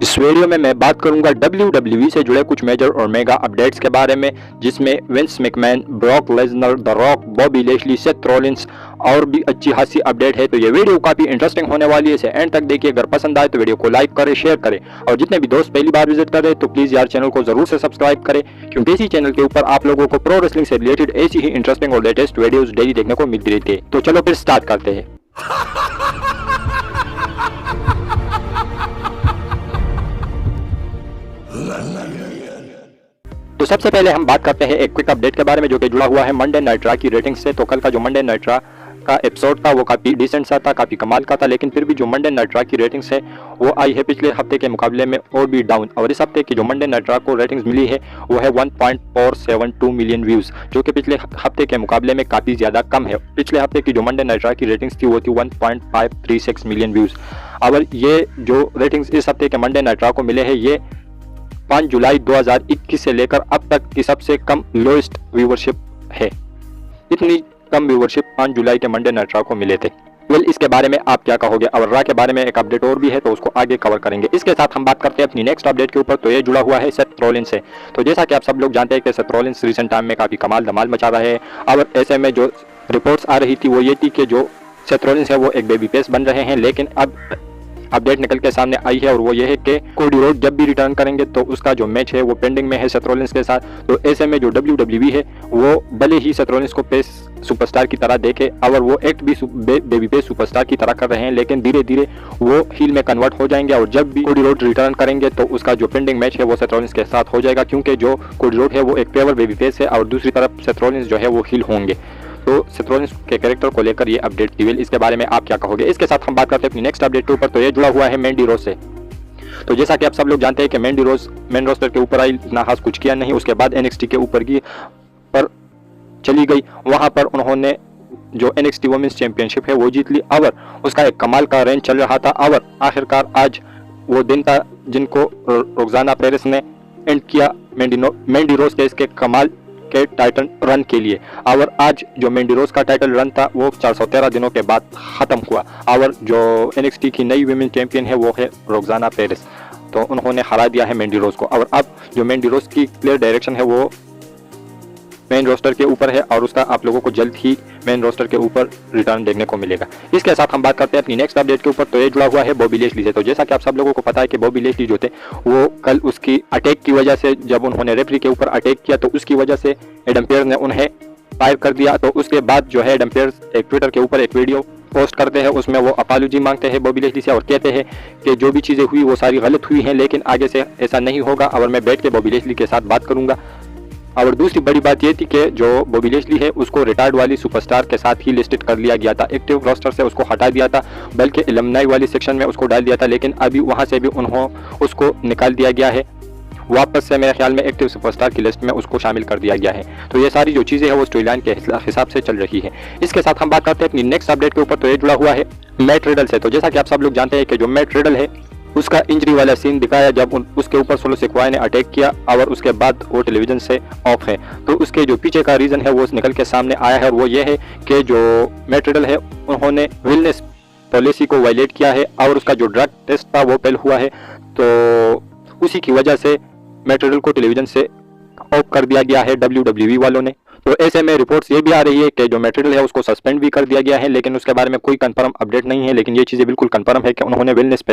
इस वीडियो में मैं बात करूंगा WWE से जुड़े कुछ मेजर और मेगा अपडेट्स के बारे में, जिसमें Vince McMahon, Brock Lesnar, the Rock, Bobby Lashley, Seth Rollins और भी अच्छी खासी अपडेट है। तो ये वीडियो काफी इंटरेस्टिंग होने वाली है, इसे एंड तक देखिए। अगर पसंद आए तो वीडियो को लाइक करें, शेयर करें और जितने भी दोस्त पहली बार विजिट कर रहे हैं तो प्लीज यार चैनल को जरूर से सब्सक्राइब करें, क्योंकि इसी चैनल के ऊपर आप लोगों को प्रो रेसलिंग से रिलेटेड ऐसी ही इंटरेस्टिंग और लेटेस्ट वीडियोस डेली देखने को मिलती रहती है। तो चलो फिर स्टार्ट करते हैं। तो सबसे पहले हम बात करते हैं एक क्विक अपडेट के बारे में, जो कि जुड़ा हुआ है मंडे नाइट रॉ की रेटिंग से। तो कल का जो मंडे नाइट रॉ का एपिसोड था वो काफ़ी डिसेंट सा था, काफ़ी कमाल का था, लेकिन फिर भी जो मंडे नाइट रॉ की रेटिंग्स है वो आई है पिछले हफ्ते के मुकाबले में और भी डाउन। और इस हफ्ते की जो मंडे नाइट रॉ को रेटिंग्स मिली है वो है 1.472 मिलियन व्यूज़, जो कि पिछले हफ्ते के मुकाबले में काफ़ी ज़्यादा कम है। पिछले हफ्ते की जो मंडे नाइट रॉ की रेटिंग्स थी वो थी 1.536 मिलियन व्यूज़। और ये जो रेटिंग्स इस हफ्ते के मंडे नाइट रॉ को मिले हैं ये 5 जुलाई 2021 से लेकर अब तक की सबसे कम लोएस्ट व्यूवरशिप है। इतनी कम व्यूवरशिप 5 जुलाई के मंडे नाइट रॉ को मिले थे। इसके बारे में आप क्या कहोगे? और रॉ के बारे में एक अपडेट और भी है, तो उसको आगे कवर करेंगे। इसके साथ हम बात करते हैं अपनी नेक्स्ट अपडेट के ऊपर। तो ये जुड़ा हुआ है सेथ रॉलिंस से। तो जैसा कि आप सब लोग जानते हैं कि सेथ रॉलिंस रिसेंट टाइम में काफ़ी कमाल धमाल मचा रहे हैं, और ऐसे में जो रिपोर्ट्स आ रही थी वो ये थी कि जो सेथ रॉलिंस है वो एक बेबी फेस बन रहे हैं, लेकिन अब अपडेट निकल के सामने आई है और वो ये है कि कोडी रोड जब भी रिटर्न करेंगे तो उसका जो मैच है वो पेंडिंग में है सेथ रॉलिंस के साथ। तो ऐसे में जो WWE है वो भले ही सेथ रॉलिंस को पेस सुपरस्टार की तरह देखे और वो एक्ट भी बेबी फेस सुपरस्टार की तरह कर रहे हैं, लेकिन धीरे धीरे वो हील में कन्वर्ट हो जाएंगे और जब भी कोडी रोड रिटर्न करेंगे तो उसका जो पेंडिंग मैच है वो सेथ रॉलिंस के साथ हो जाएगा, क्योंकि जो कोडी रोड है वो एक पेवर बेबी फेस है और दूसरी तरफ सेथ रॉलिंस जो है वो हील होंगे। तो सेथ रॉलिंस के कैरेक्टर को लेकर ये अपडेट थी। इसके बारे में आप क्या कहोगे? इसके साथ हम बात करते हैं अपनी नेक्स्ट अपडेट के ऊपर। तो ये जुड़ा हुआ है मैंडी रोज से। तो जैसा कि आप सब लोग जानते हैं कि मैंडी रोज मेन रोस्टर के ऊपर आई, इतना खास कुछ किया नहीं, उसके बाद NXT के ऊपर की पर चली गई। वहां पर उन्होंने जो NXT वुमेन्स चैंपियनशिप है वो जीत ली और उसका एक कमाल का रेंज चल रहा था। और आखिरकार आज वो दिन था जिनको रोक्साना पेरेस ने एंड किया मैंडी रोज के इसके कमाल के टाइटल रन के लिए। और आज जो मैंडी रोज का टाइटल रन था वो 413 दिनों के बाद खत्म हुआ। और जो NXT की नई वुमेन चैंपियन है वो है रोक्साना पेरेस। तो उन्होंने हरा दिया है मैंडी रोज को। और अब जो मैंडी रोज की क्लियर डायरेक्शन है वो मेन रोस्टर के ऊपर है और उसका आप लोगों को जल्द ही मेन रोस्टर के ऊपर रिटर्न देखने को मिलेगा। इसके साथ हम बात करते हैं अपनी नेक्स्ट अपडेट के ऊपर। तो ये जुड़ा हुआ है बॉबी लेशली से। तो जैसा कि आप सब लोगों को पता है कि बॉबी लेशली जो थे वो कल उसकी अटैक की वजह से, जब उन्होंने रेफरी के ऊपर अटैक किया तो उसकी वजह से एडम पेयर्स ने उन्हें फायर कर दिया। तो उसके बाद जो है एडम पेयर्स एक ट्विटर के ऊपर एक वीडियो पोस्ट करते हैं, उसमें वो अपॉलॉजी मांगते हैं बॉबी लेशली से और कहते हैं कि जो भी चीज़ें हुई वो सारी गलत हुई हैं, लेकिन आगे से ऐसा नहीं होगा और मैं बैठ के बॉबी लेशली के साथ बात करूंगा। और दूसरी बड़ी बात ये थी कि जो बॉबी लेशली है उसको रिटायर्ड वाली सुपरस्टार के साथ ही लिस्टेड कर लिया गया था। एक्टिव रोस्टर से उसको हटा दिया था, बल्कि एलुमनाई वाली सेक्शन में उसको डाल दिया था, लेकिन अभी वहां से भी उसको निकाल दिया गया है। वापस से मेरे ख्याल में एक्टिव सुपरस्टार की लिस्ट में उसको शामिल कर दिया गया है। तो ये सारी जो चीज़ें हैं वो स्टोरी लाइन के हिसाब से चल रही है। इसके साथ हम बात करते हैं अपनी नेक्स्ट अपडेट के ऊपर। तो ये जुड़ा हुआ है मैट रिडल से। तो जैसा कि आप सब लोग जानते हैं कि जो मैट रिडल है उसका इंजरी वाला सीन दिखाया जब उसके ऊपर सोलो सिक्वाया ने अटैक किया और उसके बाद वो टेलीविजन से ऑफ है। तो उसके जो पीछे का रीज़न है वो निकल के सामने आया है और वो ये है कि जो मैट रिडल है उन्होंने विलनेस पॉलिसी को वायलेट किया है और उसका जो ड्रग टेस्ट था वो फेल हुआ है। तो उसी की वजह से मैट रिडल को टेलीविजन से ऑफ कर दिया गया है WWE वालों ने। तो ऐसे में रिपोर्ट्स ये भी आ रही है कि जो मैट रिडल है उसको सस्पेंड भी कर दिया गया है, लेकिन उसके बारे में कोई कंफर्म अपडेट नहीं है। लेकिन ये चीज़ें बिल्कुल कंफर्म है कि उन्होंने वेलनेस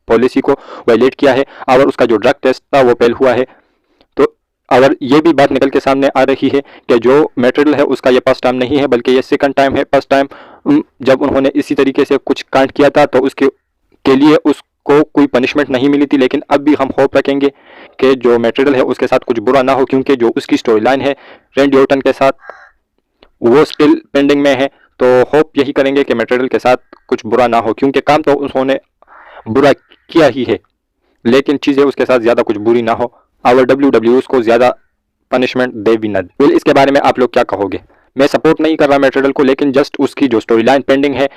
पॉलिसी को वायलेट किया है और उसका जो ड्रग टेस्ट था वो फेल हुआ है। तो और ये भी बात निकल के सामने आ रही है कि जो मैट रिडल है उसका ये फर्स्ट टाइम नहीं है, बल्कि ये सेकंड टाइम है। फर्स्ट टाइम जब उन्होंने इसी तरीके से कुछ कांड किया था तो उसके लिए उसको कोई पनिशमेंट नहीं मिली थी, लेकिन अब भी हम होप रखेंगे कि जो मैट रिडल है उसके साथ कुछ बुरा ना हो, क्योंकि जो उसकी स्टोरी लाइन है रैंडी ऑर्टन के साथ वो स्टिल पेंडिंग में है। तो होप यही करेंगे कि मैट रिडल के साथ कुछ बुरा ना हो, क्योंकि काम तो उन्होंने बुरा किया ही है, लेकिन चीज़ें उसके साथ ज़्यादा कुछ बुरी ना हो और WWE उसको ज़्यादा पनिशमेंट दे भी ना दे। इसके बारे में आप लोग क्या कहोगे? मैं सपोर्ट नहीं कर रहा मैट रिडल को, लेकिन जस्ट उसकी जो स्टोरी लाइन पेंडिंग है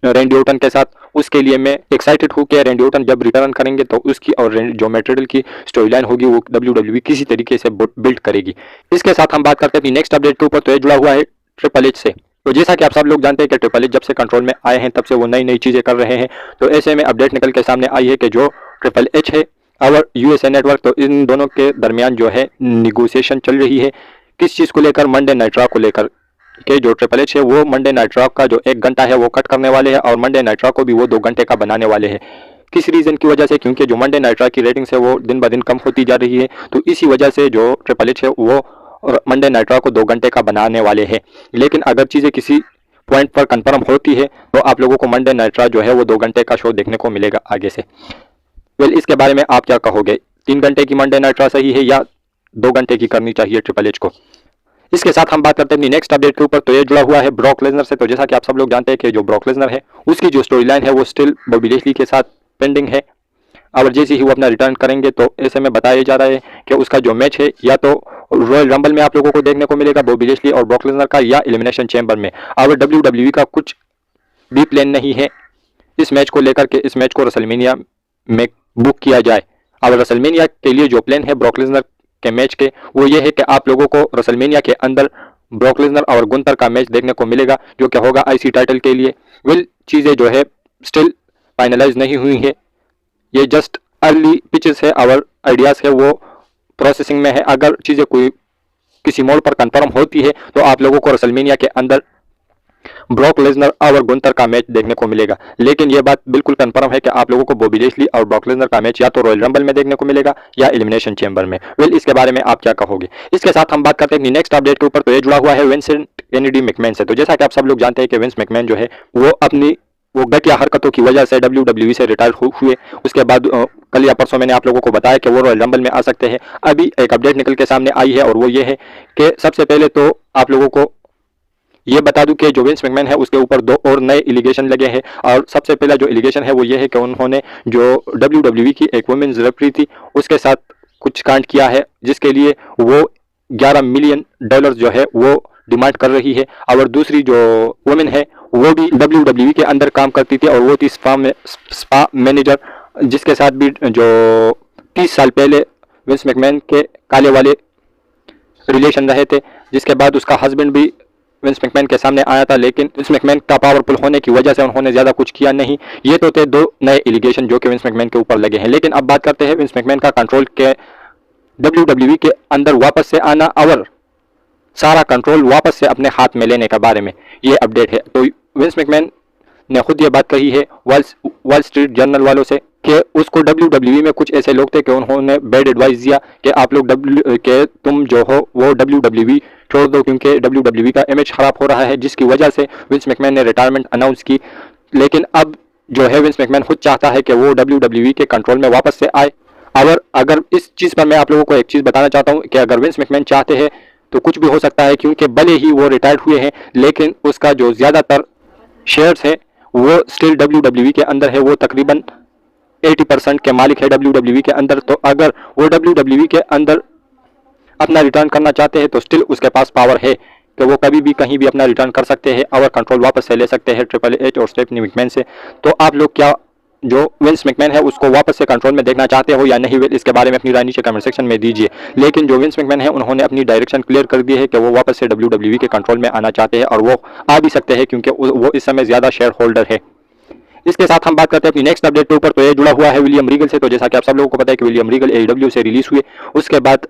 रैंडी ऑर्टन के साथ, उसके लिए मैं एक्साइटेड हूँ कि रैंडी ऑर्टन जब रिटर्न करेंगे तो उसकी और जो मैट रिडल की स्टोरी लाइन होगी वो WWE किसी तरीके से बिल्ड करेगी। इसके साथ हम बात करते हैं अपनी नेक्स्ट अपडेट के ऊपर। तो ये जुड़ा हुआ है ट्रिपल एच से। तो जैसा कि आप सब लोग जानते हैं कि ट्रिपल एच जब से कंट्रोल में आए हैं तब से वो नई नई चीज़ें कर रहे हैं। तो ऐसे में अपडेट निकल के सामने आई है कि जो ट्रिपल एच है और यूएसए नेटवर्क। तो इन दोनों के दरमियान जो है निगोसिएशन चल रही है किस चीज़ को लेकर, मंडे नाइट रॉ को लेकर के जो ट्रिपल एच है वो मंडे नाइट रॉ का जो 1 घंटा है वो कट करने वाले हैं और मंडे नाइट रॉ को भी वो 2 घंटे का बनाने वाले हैं। किस रीज़न की वजह से, क्योंकि जो मंडे नाइट रॉ की रेटिंग्स है वो दिन ब दिन कम होती जा रही है, तो इसी वजह से जो ट्रिपल एच है वो मंडे नाइट रॉ को 2 घंटे का बनाने वाले हैं। लेकिन अगर चीज़ें किसी पॉइंट पर कंफर्म होती है तो आप लोगों को मंडे नाइट रॉ जो है वो 2 घंटे का शो देखने को मिलेगा आगे से। वेल, इसके बारे में आप क्या कहोगे, 3 घंटे की मंडे नाइट रॉ सही है या 2 घंटे की करनी चाहिए ट्रिपल एच को? इसके साथ हम बात करते हैं अपनी नेक्स्ट अपडेट के ऊपर। तो ये जुड़ा हुआ है ब्रॉक लेसनर से। तो जैसा कि आप सब लोग जानते हैं कि जो ब्रॉक लेसनर है उसकी जो स्टोरी लाइन है वो स्टिल बॉबी लैशली के साथ पेंडिंग है, और जैसे ही वो अपना रिटर्न करेंगे तो ऐसे में बताया जा रहा है कि उसका जो मैच है या तो रॉयल रंबल में आप लोगों को देखने को मिलेगा बॉबी लैशली और ब्रॉक लेसनर का, या एलिमिनेशन चैम्बर में। और WWE का कुछ भी प्लान नहीं है इस मैच को लेकर के इस मैच को रेसलमेनिया में बुक किया जाए। और रेसलमेनिया के लिए जो प्लान है ब्रॉक लेसनर के मैच के वो ये है कि आप लोगों को रेसलमेनिया के अंदर ब्रॉक लेसनर और गुंथर का मैच देखने को मिलेगा जो कि होगा आईसी टाइटल के लिए। वेल, चीज़ें जो है स्टिल फाइनलाइज नहीं हुई है, ये जस्ट अर्ली पिचेस है और आइडियाज़ है वो प्रोसेसिंग में है। अगर चीज़ें कोई किसी मोड़ पर कंफर्म होती है तो आप लोगों को रेसलमेनिया के अंदर ब्रॉक लेसनर और गुंथर का मैच देखने को मिलेगा। लेकिन यह बात बिल्कुल कंफर्म है कि आप लोगों को बॉबी लैशली और ब्रॉक लेसनर का मैच या तो रॉयल रंबल में देखने को मिलेगा या एलिमिनेशन चैम्बर में। वेल, इसके बारे में आप क्या कहोगे? इसके साथ हम बात करते हैं नेक्स्ट अपडेट के ऊपर। तो ये जुड़ा हुआ है विंसेंट केनेडी मैकमैन से। तो जैसा कि आप सब लोग जानते हैं कि विंस मैकमैन जो है वो अपनी घटिया हरकतों की वजह से WWE से रिटायर हुए। उसके बाद कल या परसों मैंने आप लोगों को बताया कि वो रॉयल रंबल में आ सकते हैं। अभी एक अपडेट निकल के सामने आई है और वो ये है कि सबसे पहले तो आप लोगों को ये बता दूं कि जो विंस मैकमैन है उसके ऊपर 2 और नए एलिगेशन लगे हैं। और सबसे पहला जो एलिगेशन है वो ये है कि उन्होंने जो WWE की एक वुमेन्स रेफरी थी उसके साथ कुछ कांड किया है जिसके लिए वो $11 मिलियन जो है वो डिमांड कर रही है। और दूसरी जो वुमेन है वो भी WWE के अंदर काम करती थी और वो थी स्पा मैनेजर, जिसके साथ भी जो 30 साल पहले विंस मैकमैन के काले वाले रिलेशन रहे थे, जिसके बाद उसका हस्बैंड भी विंस मैकमैन के सामने आया था। लेकिन विंस मैकमैन का पावरफुल होने की वजह से उन्होंने ज्यादा कुछ किया नहीं। ये तो थे 2 नए एलिगेशन जो कि विंस मैकमैन के ऊपर लगे हैं। लेकिन अब बात करते हैं विंस मैकमैन का कंट्रोल के WWE के अंदर वापस से आना और सारा कंट्रोल वापस से अपने हाथ में लेने के बारे में ये अपडेट है। तो विंस मैकमैन ने खुद ये बात कही है वॉल स्ट्रीट जर्नल वालों से कि उसको WWE में कुछ ऐसे लोग थे कि उन्होंने बैड एडवाइस दिया कि आप लोग के तुम जो हो वो WWE छोड़ दो क्योंकि WWE का इमेज खराब हो रहा है, जिसकी वजह से विंस मैकमैन ने रिटायरमेंट अनाउंस की। लेकिन अब जो है विंस मैकमैन खुद चाहता है कि वो WWE के कंट्रोल में वापस से आए। और अगर इस चीज़ पर मैं आप लोगों को एक चीज़ बताना चाहता हूँ कि अगर विंस मैकमैन चाहते हैं तो कुछ भी हो सकता है, क्योंकि भले ही वो रिटायर्ड हुए हैं लेकिन उसका जो ज़्यादातर शेयर्स है वो स्टिल WWE के अंदर है। वो तकरीबन 80% के मालिक है WWE के अंदर। तो अगर वो WWE के अंदर अपना रिटर्न करना चाहते हैं तो स्टिल उसके पास पावर है कि वो कभी भी कहीं भी अपना रिटर्न कर सकते हैं और कंट्रोल वापस से ले सकते हैं ट्रिपल एच और स्टेफनी मैकमैन से। तो आप लोग क्या जो विंस मैकमैन है उसको वापस से कंट्रोल में देखना चाहते हो या नहीं? वेल, इसके बारे में अपनी राय नीचे कमेंट सेक्शन में दीजिए। लेकिन जो विंस मैकमैन है उन्होंने अपनी डायरेक्शन क्लियर कर दी है कि वो वापस से WWE के कंट्रोल में आना चाहते हैं और वो आ भी सकते हैं क्योंकि वो इस समय ज़्यादा शेयर होल्डर है। इसके साथ हम बात करते हैं अपनी नेक्स्ट अपडेट के ऊपर। तो ये जुड़ा हुआ है विलियम रीगल से। तो जैसा कि आप सब लोगों को पता है कि विलियम रीगल AEW से रिलीज हुए, उसके बाद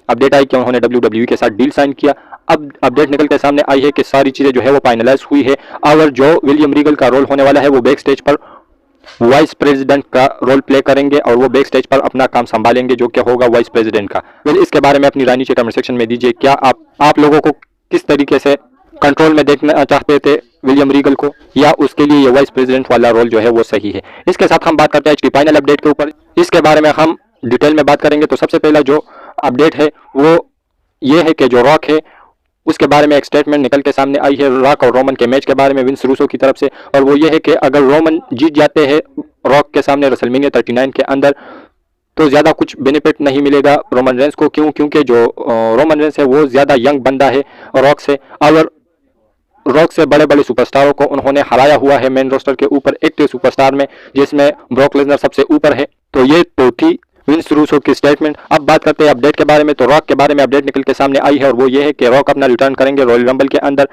अपडेट आई कि उन्होंने WWE के साथ डील साइन किया। अब अपडेट निकल के सामने आई है कि सारी चीज़ें जो है वो फाइनलाइज हुई है और जो विलियम रीगल का रोल होने वाला है वो बैक स्टेज पर वाइस प्रेसिडेंट का रोल प्ले करेंगे और वो बैक स्टेज पर अपना काम संभालेंगे जो कि होगा वाइस प्रेसिडेंट का। वेल, इसके बारे में अपनी राय नीचे कमेंट सेक्शन में दीजिए। क्या आप लोगों को किस तरीके से कंट्रोल में देखना चाहते थे विलियम रीगल को, या उसके लिए ये वाइस प्रेसिडेंट वाला रोल जो है वो सही है? इसके साथ हम बात करते हैं आज की फाइनल अपडेट के ऊपर। इसके बारे में हम डिटेल में बात करेंगे। तो सबसे पहला जो अपडेट है वो ये है कि जो रॉक है उसके बारे में एक स्टेटमेंट निकल के सामने आई है रॉक और रोमन के मैच के बारे में विंस रूसो की तरफ से। और वो ये है कि अगर रोमन जीत जाते हैं रॉक के सामने रेसलमेनिया 39 के अंदर तो ज़्यादा कुछ बेनिफिट नहीं मिलेगा रोमन रेंस को। क्यों? क्योंकि जो रोमन रेंस है वो ज़्यादा यंग बंदा है रॉक से, और रॉक से बड़े बड़े सुपरस्टारों को उन्होंने हराया हुआ है मेन रोस्टर के ऊपर एक्टिव सुपरस्टार में, जिसमें ब्रॉक लेसनर सबसे ऊपर है। तो ये तो थी विंस रूसो की स्टेटमेंट। अब बात करते हैं अपडेट के बारे में। तो रॉक के बारे में अपडेट निकल के सामने आई है और वो ये है कि रॉक अपना रिटर्न करेंगे रॉयल रंबल के अंदर।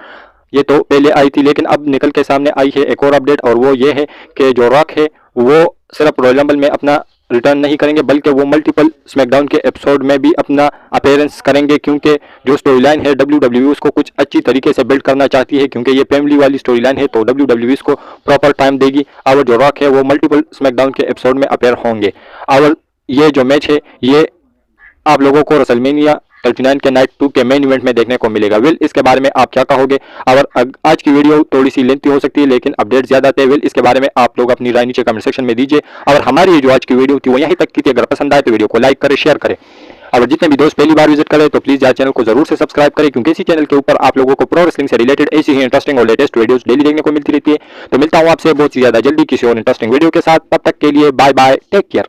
ये तो पहले आई थी लेकिन अब निकल के सामने आई है एक और अपडेट और वो ये है कि जो रॉक है वो सिर्फ रॉयल रंबल में अपना रिटर्न नहीं करेंगे, बल्कि वो मल्टीपल स्मैकडाउन के एपिसोड में भी अपना अपीयरेंस करेंगे, क्योंकि जो स्टोरी लाइन है WWE उसको कुछ अच्छी तरीके से बिल्ड करना चाहती है, क्योंकि ये फैमिली वाली स्टोरी लाइन है। तो WWE इसको प्रॉपर टाइम देगी और जो रॉक है वो मल्टीपल स्मैकडाउन के एपिसोड में अपेयर होंगे। और ये जो मैच है ये आप लोगों को रेसलमेनिया 39 के नाइट 2 के मेन इवेंट में देखने को मिलेगा। विल, इसके बारे में आप क्या कहोगे? और आज की वीडियो थोड़ी सी लेंथी हो सकती है, लेकिन अपडेट ज्यादा थे। विल, इसके बारे में आप लोग अपनी राय नीचे कमेंट सेक्शन में दीजिए। और हमारी ये जो आज की वीडियो थी वो यहीं तक की थी। अगर पसंद आए तो वीडियो को लाइक करें, शेयर करें, और जितने भी दोस्त पहली बार विजिट करें तो प्लीज यार चैनल को जरूर से सब्सक्राइब करें, क्योंकि इसी चैनल के ऊपर आप लोगों को प्रो रेसलिंग से रिलेटेड ऐसी ही इंटरेस्टिंग और लेटेस्ट वीडियोस डेली देखने को मिलती रहती है। तो मिलता हूं आपसे बहुत ही ज्यादा जल्दी किसी और इंटरेस्टिंग वीडियो के साथ। तब तक के लिए बाय बाय, टेक केयर।